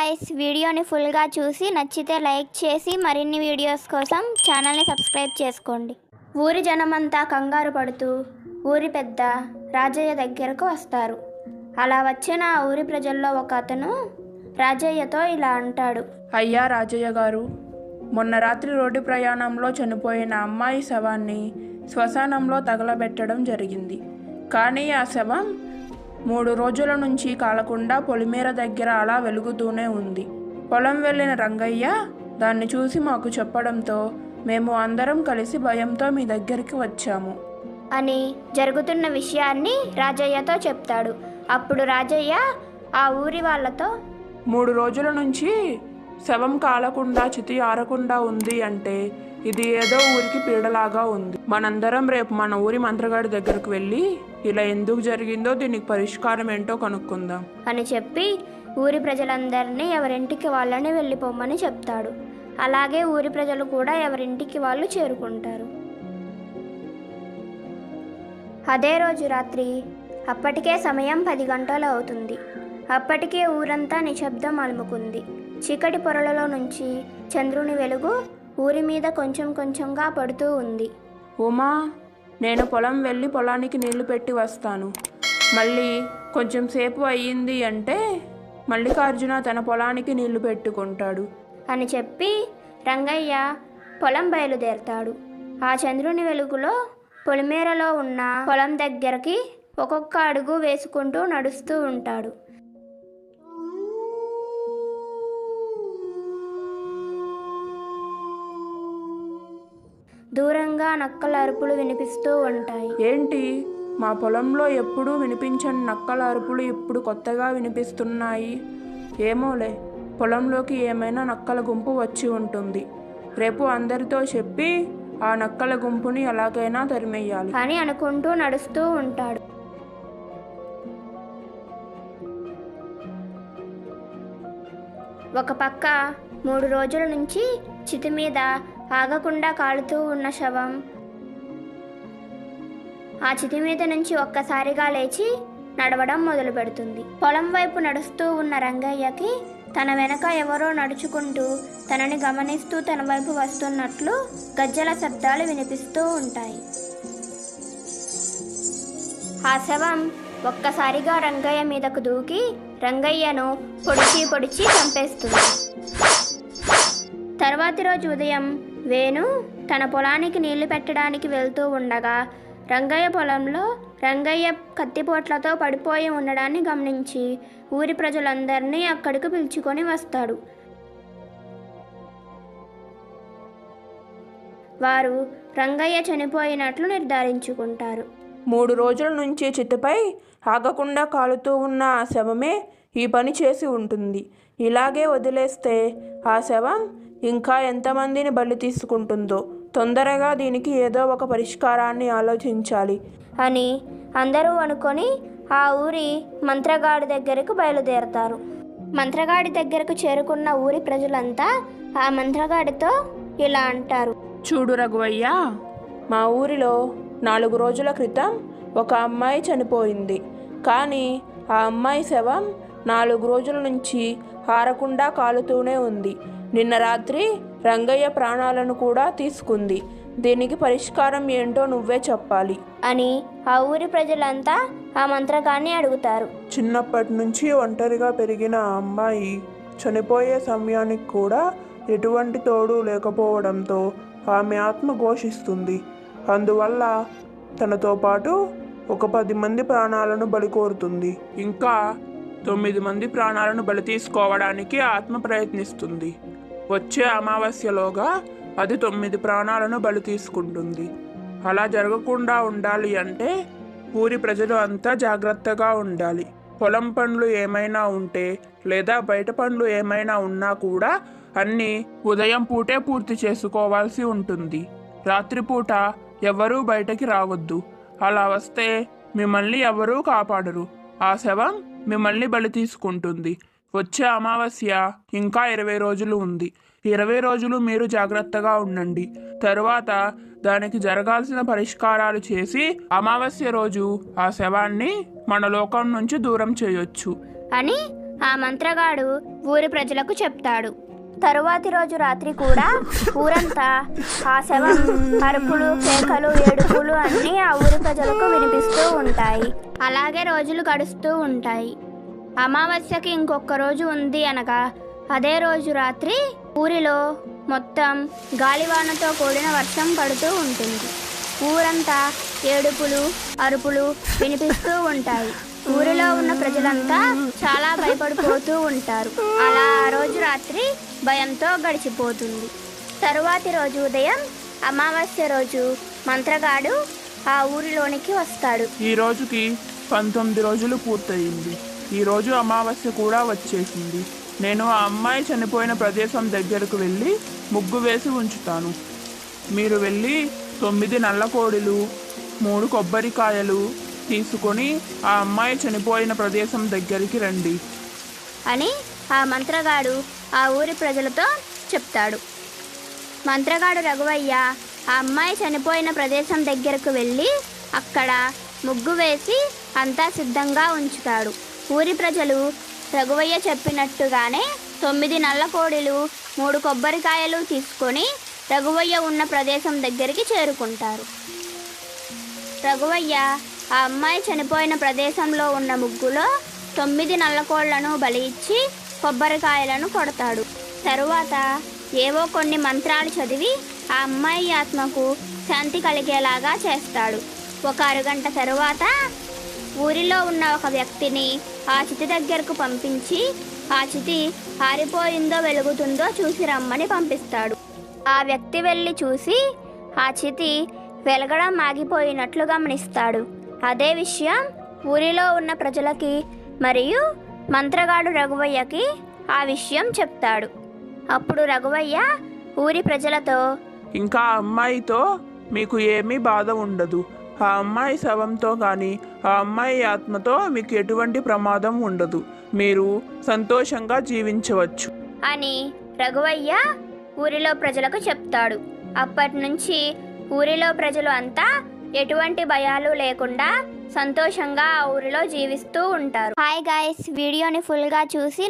Guys, వీడియోని ఫుల్గా చూసి నచ్చితే లైక్ చేసి మరిన్ని వీడియోస్ కోసం ఛానల్ని సబ్స్క్రైబ్ చేసుకోండి. ఊరి జనమంతా కంగారు పడుతూ ఊరి పెద్ద రాజయ్య దగ్గరకు వస్తారు. అలా వచ్చిన ఆ ఊరి ప్రజల్లో ఒక అతను రాజయ్యతో ఇలా అంటాడు. అయ్యా రాజయ్య గారు, మొన్న రాత్రి రోడ్డు ప్రయాణంలో చనిపోయిన అమ్మాయి శవాన్ని శ్మశానంలో తగలబెట్టడం జరిగింది. కానీ ఆ శవం 3 రోజుల నుంచి కాలకుండా పొలిమేర దగ్గర అలా వెలుగుతూనే ఉంది. పొలం వెళ్ళిన రంగయ్య దాన్ని చూసి మాకు చెప్పడంతో మేము అందరం కలిసి భయంతో మీ దగ్గరికి వచ్చాము అని జరుగుతున్న విషయాన్ని రాజయ్యతో చెప్తాడు. అప్పుడు రాజయ్య ఆ ఊరి వాళ్ళతో 3 రోజుల నుంచి శవం కాలకుండా చితి ఆరకుండా ఉంది అంటే ఇది ఏదో ఊరికి పీడలాగా ఉంది. మనందరం రేపు మన ఊరి మంత్రగాడి దగ్గరకు వెళ్ళి ఇలా ఎందుకు జరిగిందో దీనికి పరిష్కారం ఏంటో కనుక్కుందాం అని చెప్పి ఊరి ప్రజలందరినీ ఎవరింటికి వాళ్ళని వెళ్ళిపోమని చెప్తాడు. అలాగే ఊరి ప్రజలు కూడా ఎవరింటికి వాళ్ళు చేరుకుంటారు. అదే రోజు రాత్రి అప్పటికే సమయం 10 గంటలు అవుతుంది. అప్పటికే ఊరంతా నిశ్శబ్దం అలుముకుంది. చీకటి పొరలలో నుంచి చంద్రుని వెలుగు ఊరి మీద కొంచెం కొంచెంగా పడుతూ ఉంది. ఉమా, నేను పొలం వెళ్ళి పొలానికి నీళ్లు పెట్టి వస్తాను. మళ్ళీ కొంచెం సేపు అయ్యింది అంటే మల్లికార్జున తన పొలానికి నీళ్లు పెట్టుకుంటాడు అని చెప్పి రంగయ్య పొలం బయలుదేరతాడు. ఆ చంద్రుని వెలుగులో పొలిమేరలో ఉన్న పొలం దగ్గరికి ఒక్కొక్క అడుగు వేసుకుంటూ నడుస్తూ ఉంటాడు. దూరంగా నక్కల అరుపులు వినిపిస్తూ ఉంటాయి. ఏంటి, మా పొలంలో ఎప్పుడూ వినిపించని నక్కల అరుపులు ఇప్పుడు కొత్తగా వినిపిస్తున్నాయి? ఏమోలే, పొలంలోకి ఏమైనా నక్కల గుంపు వచ్చి ఉంటుంది. రేపు అందరితో చెప్పి ఆ నక్కల గుంపుని ఎలాగైనా తరిమేయాలి అని అనుకుంటూ నడుస్తూ ఉంటాడు. ఒక పక్క 3 రోజుల నుంచి చితి మీద ఆగకుండా కాలుతూ ఉన్న శవం ఆ చితి మీద నుంచి ఒక్కసారిగా లేచి నడవడం మొదలు పెడుతుంది. పొలం వైపు నడుస్తూ ఉన్న రంగయ్యకి తన వెనక ఎవరో నడుచుకుంటూ తనని గమనిస్తూ తన వైపు వస్తున్నట్లు గజ్జల శబ్దాలు వినిపిస్తూ ఉంటాయి. ఆ శవం ఒక్కసారిగా రంగయ్య మీదకు దూకి రంగయ్యను పొడిచి చంపేస్తుంది. తర్వాతి రోజు ఉదయం వేణు తన పొలానికి నీళ్లు పెట్టడానికి వెళ్తూ ఉండగా రంగయ్య పొలంలో రంగయ్య కత్తిపోట్లతో పడిపోయి ఉండడాన్ని గమనించి ఊరి ప్రజలందరినీ అక్కడికి పిలుచుకొని వస్తాడు. వారు రంగయ్య చనిపోయినట్లు నిర్ధారించుకుంటారు. 3 రోజుల నుంచి చితిపై ఆగకుండా కాలుతూ ఉన్న ఆ శవమే ఈ పని చేసి ఉంటుంది. ఇలాగే వదిలేస్తే ఆ శవం ఇంకా ఎంతమందిని బలి తీసుకుంటుందో. తొందరగా దీనికి ఏదో ఒక పరిష్కారాన్ని ఆలోచించాలి అని అందరూ అనుకొని ఆ ఊరి మంత్రగాడి దగ్గరకు బయలుదేరతారు. మంత్రగాడి దగ్గరకు చేరుకున్న ఊరి ప్రజలంతా ఆ మంత్రగాడితో ఇలా అంటారు. చూడు రఘువయ్య, మా ఊరిలో 4 రోజుల క్రితం ఒక అమ్మాయి చనిపోయింది. కానీ ఆ అమ్మాయి శవం 4 రోజుల నుంచి ఆరకుండా కాలుతూనే ఉంది. నిన్న రాత్రి రంగయ్య ప్రాణాలను కూడా తీసుకుంది. దీనికి పరిష్కారం ఏంటో నువ్వే చెప్పాలి అని ఆ ఊరి ప్రజలంతా ఆ మంత్రగాన్ని అడుగుతారు. చిన్నప్పటి నుంచి ఒంటరిగా పెరిగిన ఆ అమ్మాయి చనిపోయే సమయానికి కూడా ఎటువంటి తోడు లేకపోవడంతో ఆమె ఆత్మ ఘోషిస్తుంది. అందువల్ల తనతో పాటు ఒక 10 మంది ప్రాణాలను బలి కోరుతుంది. ఇంకా 9 మంది ప్రాణాలను బలి తీసుకోవడానికి ఆత్మ ప్రయత్నిస్తుంది. వచ్చే అమావాస్యలోగా అది 9 ప్రాణాలను బలి తీసుకుంటుంది. అలా జరగకుండా ఉండాలి అంటే ఊరి ప్రజలు అంతా జాగ్రత్తగా ఉండాలి. పొలం పనులు ఏమైనా ఉంటే లేదా బయట పనులు ఏమైనా ఉన్నా కూడా అన్నీ ఉదయం పూటే పూర్తి చేసుకోవాల్సి ఉంటుంది. రాత్రిపూట ఎవరూ బయటకి రావద్దు. అలా వస్తే మిమ్మల్ని ఎవరూ కాపాడరు. ఆ శవం మిమ్మల్ని బలి తీసుకుంటుంది. వచ్చే అమావాస్య ఇంకా 20 రోజులు ఉంది. 20 రోజులు మీరు జాగ్రత్తగా ఉండండి. తరువాత దానికి జరగాల్సిన పరిష్కారాలు చేసి అమావాస్య రోజు ఆ శవాన్ని మన లోకం నుంచి దూరం చేయొచ్చు అని ఆ మంత్రగాడు ఊరి ప్రజలకు చెప్తాడు. తరువాతి రోజు రాత్రి కూడా ఊరంతా ఆ శవం అరుపులు, కేకలు, ఏడుపులు అన్నీ ఆ ఊరి ప్రజలకు వినిపిస్తూ ఉంటాయి. అలాగే రోజులు గడుస్తూ ఉంటాయి. అమావాస్యకి ఇంకొక రోజు ఉంది అనగా అదే రోజు రాత్రి ఊరిలో మొత్తం గాలివానతో కూడిన వర్షం పడుతూ ఉంటుంది. ఊరంతా ఏడుపులు, అరుపులు వినిపిస్తూ ఉంటాయి. ఊరిలో ఉన్న ప్రజలంతా చాలా భయపడిపోతూ ఉంటారు. అలా ఆ రోజు రాత్రి భయంతో గడిచిపోతుంది. తరువాతి రోజు ఉదయం అమావాస్య రోజు మంత్రగాడు ఆ ఊరిలోనికి వస్తాడు. ఈ రోజుకి 19 రోజులు పూర్తయింది. ఈరోజు అమావాస్య కూడా వచ్చేసింది. నేను ఆ అమ్మాయి చనిపోయిన ప్రదేశం దగ్గరకు వెళ్ళి ముగ్గు వేసి ఉంచుతాను. మీరు వెళ్ళి 9 నల్ల కోడిలు, 3 కొబ్బరికాయలు తీసుకొని ఆ అమ్మాయి చనిపోయిన ప్రదేశం దగ్గరికి రండి అని ఆ మంత్రగాడు ఆ ఊరి ప్రజలతో చెప్తాడు. మంత్రగాడు రఘువయ్య ఆ అమ్మాయి చనిపోయిన ప్రదేశం దగ్గరకు వెళ్ళి అక్కడ ముగ్గు వేసి అంతా సిద్ధంగా ఉంచుతాడు. ఊరి ప్రజలు రఘువయ్య చెప్పినట్టుగానే 9 నల్ల కోడిలు, 3 కొబ్బరికాయలు తీసుకొని రఘువయ్య ఉన్న ప్రదేశం దగ్గరికి చేరుకుంటారు. రఘువయ్య ఆ అమ్మాయి చనిపోయిన ప్రదేశంలో ఉన్న ముగ్గులో 9 నల్ల కోళ్లను బలి ఇచ్చి కొబ్బరికాయలను కొడతాడు. తరువాత ఏవో కొన్ని మంత్రాలు చదివి ఆ అమ్మాయి ఆత్మకు శాంతి కలిగేలాగా చేస్తాడు. ఒక అరగంట తరువాత ఊరిలో ఉన్న ఒక వ్యక్తిని ఆ చితి దగ్గరకు పంపించి ఆ చితి ఆరిపోయిందో వెలుగుతుందో చూసి రమ్మని పంపిస్తాడు. ఆ వ్యక్తి వెళ్ళి చూసి ఆ చితి వెలగడం ఆగిపోయినట్లు గమనిస్తాడు. అదే విషయం ఊరిలో ఉన్న ప్రజలకి మరియు మంత్రగాడు రఘువయ్యకి ఆ విషయం చెప్తాడు. అప్పుడు రఘువయ్య ఊరి ప్రజలతో, ఇంకా ఆ అమ్మాయితో మీకు ఏమీ బాధ ఉండదు. ఆ అమ్మాయి శవంతో కానీ ఆ అమ్మాయి ఆత్మతో మీకు ఎటువంటి ప్రమాదం ఉండదు. మీరు సంతోషంగా జీవించవచ్చు అని రఘువయ్య ఊరిలో ప్రజలకు చెప్తాడు. అప్పటి నుంచి ఊరిలో ప్రజలు అంతా ఎటువంటి భయాలు లేకుండా సంతోషంగా ఆ ఊరిలో జీవిస్తూ ఉంటారు. హాయ్ గైస్, వీడియోని ఫుల్గా చూసి